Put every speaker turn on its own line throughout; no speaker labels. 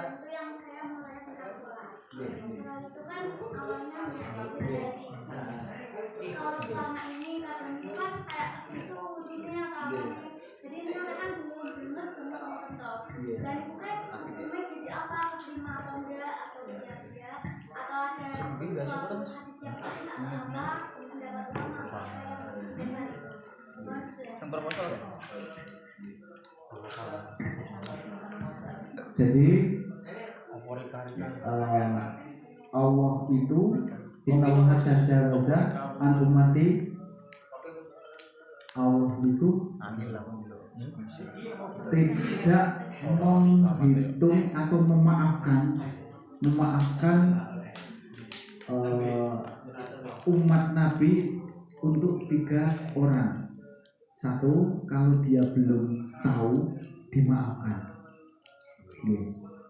itu yang kayak mulai tentang sholat. Sholat itu kan awalnya dari kalau selama ini katanya kan kayak susu jadinya kawannya. Jadi itu kan bener-bener bentuk. Dan itu kan hukumnya jadi apa? Terima atau enggak atau tidak atau ada suatu hadis yang apa pendapat ulama yang berbeda itu.
Yang proposal.
Jadi Allah itu innallaha tajawaza an ummati. Allah itu tidak menghitung atau memaafkan umat Nabi untuk 3 orang. Satu, kalau dia belum tahu dimaafkan.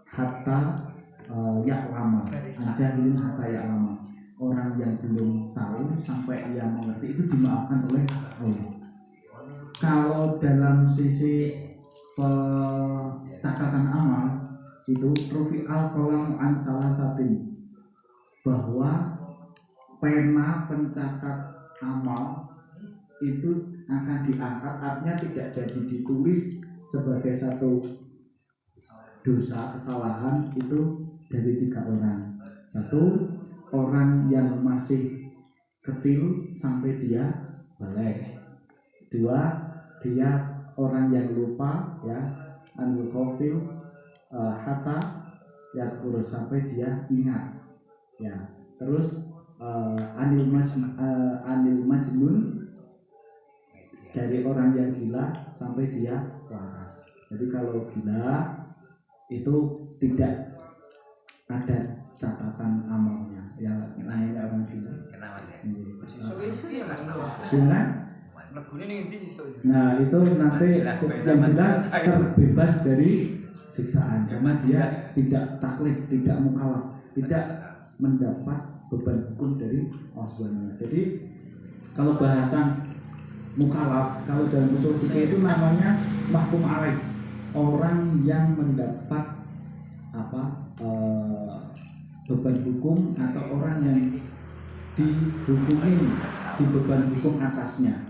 Hatta ya'lama, ajahilin hatta ya'lama. Orang yang belum tahu sampai ia mengerti itu dimaafkan oleh Allah. Kalau dalam sisi catatan amal itu rufi'al qalam an salasatin, bahwa pena pencatat amal itu akan diangkat, artinya tidak jadi ditulis sebagai satu dosa kesalahan itu dari 3 orang. Satu, orang yang masih kecil sampai dia balik. 2, dia orang yang lupa, ya, anul kofil hatta yadkur, sampai dia ingat, ya. Terus anil majnun, dari orang yang gila sampai dia waras. Jadi kalau gila itu tidak ada catatan amalnya, ya, namanya orang gila. Dengan nah itu nanti yang jelas terbebas dari siksaan, karena dia tidak taklif, tidak mukallaf, tidak mendapat beban hukum dari Allah Subhanahu. Jadi kalau bahasan mukallaf, kalau dalam usul fikih itu namanya mahkum alaih, orang yang mendapat beban hukum atau orang yang dihukumi di beban hukum atasnya.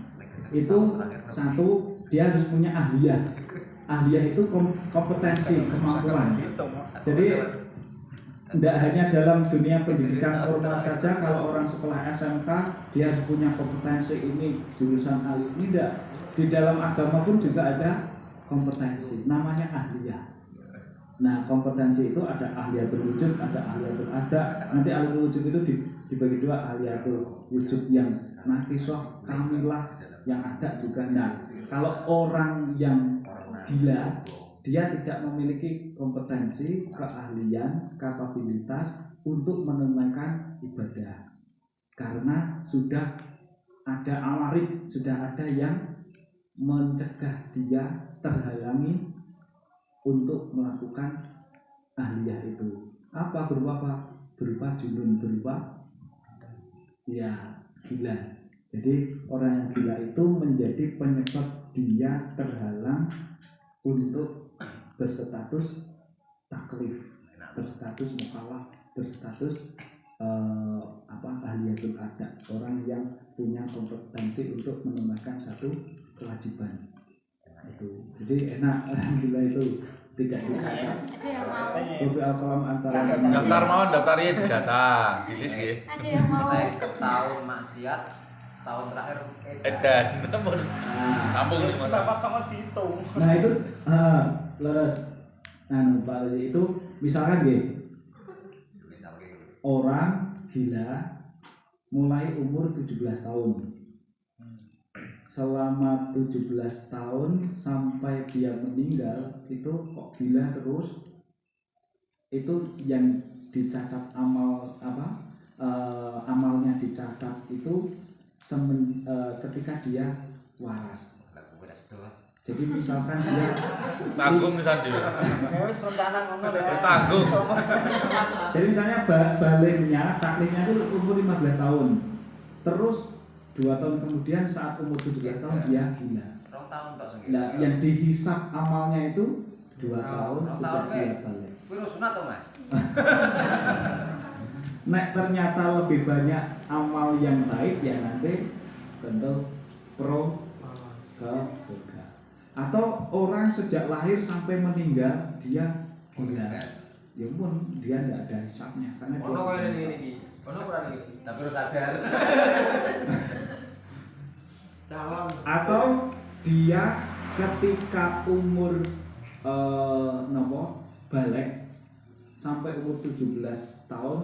Itu satu, dia harus punya ahliyah. Ahliyah itu kompetensi, kemampuan. Jadi tidak hanya dalam dunia pendidikan formal saja, kalau orang sekolah SMK dia harus punya kompetensi ini, jurusan alif, ini tidak. Di dalam agama pun juga ada kompetensi, namanya ahliyah. Nah, kompetensi itu ada ahliyatul wujud, ada ahliyatul ada. Nanti ahliyatul wujud itu dibagi 2, ahliyatul wujud yang nakisah, kamilah, yang ada juga. Nah, kalau orang yang gila, dia tidak memiliki kompetensi, keahlian, kapabilitas untuk menunaikan ibadah, karena sudah ada awarid, sudah ada yang mencegah dia, terhalangi untuk melakukan ahliyah itu. Apa? Berupa junun, berupa ya gila. Jadi orang yang gila itu menjadi penyebab dia terhalang untuk berstatus taklif, berstatus mukallaf, berstatus ahliyatul ada, orang yang punya kompetensi untuk menunaikan satu kewajiban. Itu. Jadi enak, orang gila itu tidak dicatat. Rufi al-qalam antara
daftar mawon, daftarnya di data bilis nggih.
Ada yang mau
Tahun maksiat, tahun terakhir
Edan, tampung nih Mas.
Bapak sangat dihitung.
Nah itu leres. Pak Rezi, itu misalkan orang gila mulai umur 17 tahun. Selama 17 tahun sampai dia meninggal itu kok gila terus. Itu yang dicatat amalnya dicatat itu ketika dia waras. Jadi misalkan dia
Tanggung misal dulu.
Wis rencana ngono ya.
Tanggung.
Jadi misalnya baliknya, taklifnya itu umur 15 tahun. Terus 2 tahun kemudian saat umur 17 tahun dia gila.
2 tahun Pak.
Nah, yang dihisap amalnya itu 2 tahun sejak dia balik.
Kuwi sunat to, Mas?
Nek ternyata lebih banyak amal yang baik ya nanti tentu pro ke surga. Atau orang sejak lahir sampai meninggal dia gila. Ya pun dia tidak ada hisabnya karena dia.
Ono koyo ngene iki. Ono kurang iki. Tapi harus sadar.
Atau dia ketika umur balik sampai umur 17 tahun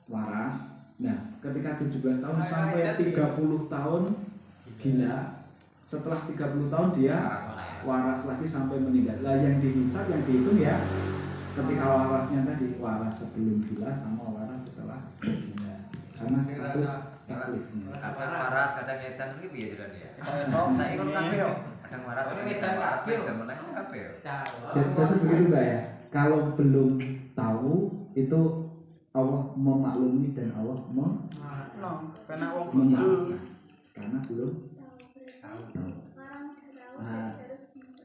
waras. Nah, ketika 17 tahun sampai 30 tahun gila. Setelah 30 tahun dia waras lagi sampai meninggal. Lah yang dihisab, yang dihitung ya ketika warasnya tadi, waras sebelum gila sama waras setelah gila. Karena status taklifnya.
Kadang waras, kadang edan iki piye jalan ya? Saiki ngono kabeh yo. Kadang waras, kadang edan waras dan meneh kabeh yo.
Jadi begitu Mbak ya. Kalau belum tahu itu Allah memaklumi dan Allah memaafkan. Karena belum tahu. Nah,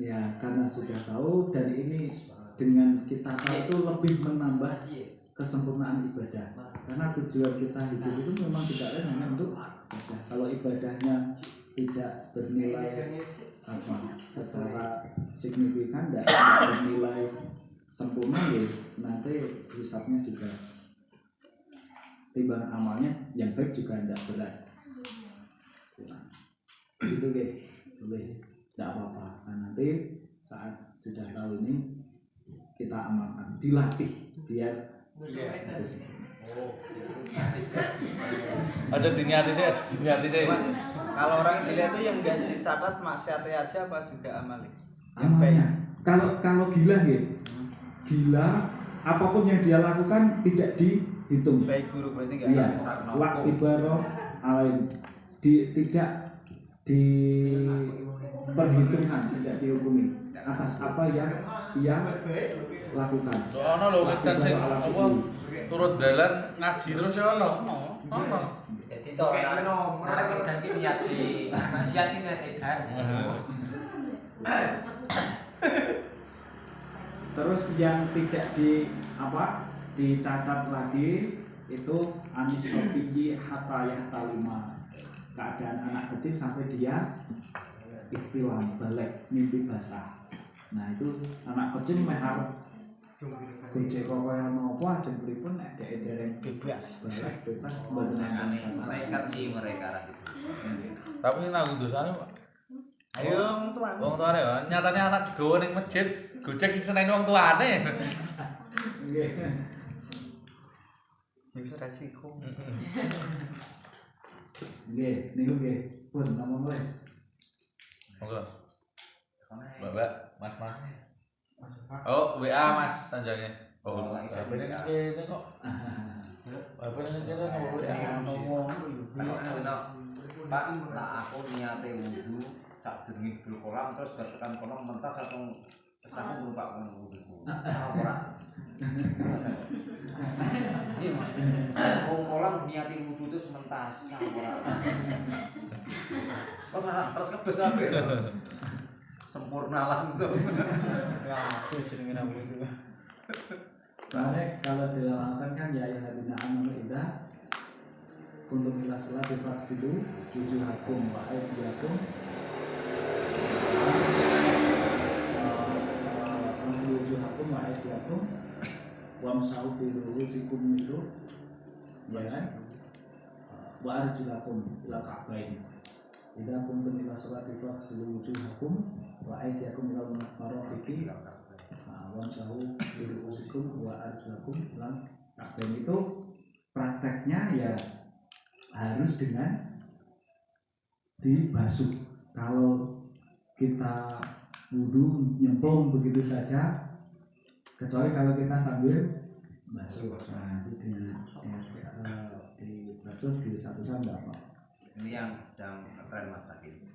ya karena sudah tahu dan ini dengan kita tahu itu lebih menambah kesempurnaan ibadah. Karena tujuan kita hidup itu memang tidak lain hanya untuk ibadah. Kalau ibadahnya tidak bernilai secara signifikan, tidak bernilai sempurna, ya nanti hisabnya juga timbangan amalnya yang baik juga tidak berat. Itu boleh, tidak apa-apa. Nah, nanti saat sudah tahu ini kita amalkan, dilatih biar
Aja diniati sih.
Kalau orang gila itu yang nggak dicatat maksiatnya aja apa juga amalnya?
amalnya. Kalau gila ya, gila apapun yang dia lakukan tidak dihitung.
Baik guru berarti nggak?
Iya, waktibaro alain tidak diperhitungkan, tidak dihukumi atas apa yang ia lakukan.
Ono lho wedan sing apa turut dalan ngaji terus ya ono. Ono.
Jadi to ora edan ki niat si maksiat ki niat edan.
Terus yang tidak dicatat lagi itu anisofiyi hatta yahtalima, keadaan anak kecil sampai dia ihtilam, balik mimpi basah. Nah itu anak kecil harus kunci kok kaya nopo ajeng pripun nek dhek dereng bebas mboten enten
Mereka sih mereka ra itu.
Tapi nang dosane Pak.
Ayo tuan.
Wong tuane ya, nyatane anak digawa ning masjid, gojek sing seneni wong tuane.
nggih.
Itu resiko.
Nggih, niku nggih. Pun nama mulai.
Monggo. Mbak, Mas. Oh, WA Mas tanjange. Oh, ini kok. Apa ini ngomong.
Pak, lah aku niate wudu sak bengi bel kolam terus tekan kolam mentas atau aku lupa wudu. Ora. Wong kolam niati wudu terus mentas ora. Kok malah terus kebes kabeh. Sempurna langsung.
Ya, itu jenenge namu itu.
Soalnya kalau dilakukan kan ya yang hadina amanu idza kuntum ila sholati faghsilu wujuhakum wa aydiyakum faghsilu wujuhakum wa aydiyakum wamsahu bi ru'usikum itu ya kan wa arjulakum ila ka'bain idza kuntum ila sholati faghsilu wujuhakum wa aydiyakum ila marafiqi wamsahu bi ru'usikum wa arjulakum ila ka'bain. Itu prakteknya ya harus dengan dibasuh. Kalau kita wudu nyemplung begitu saja, kecuali kalau kita sambil basuh, nah itu dibasuh di satu-satu enggak apa.
Ini yang sedang tren Mas tadi.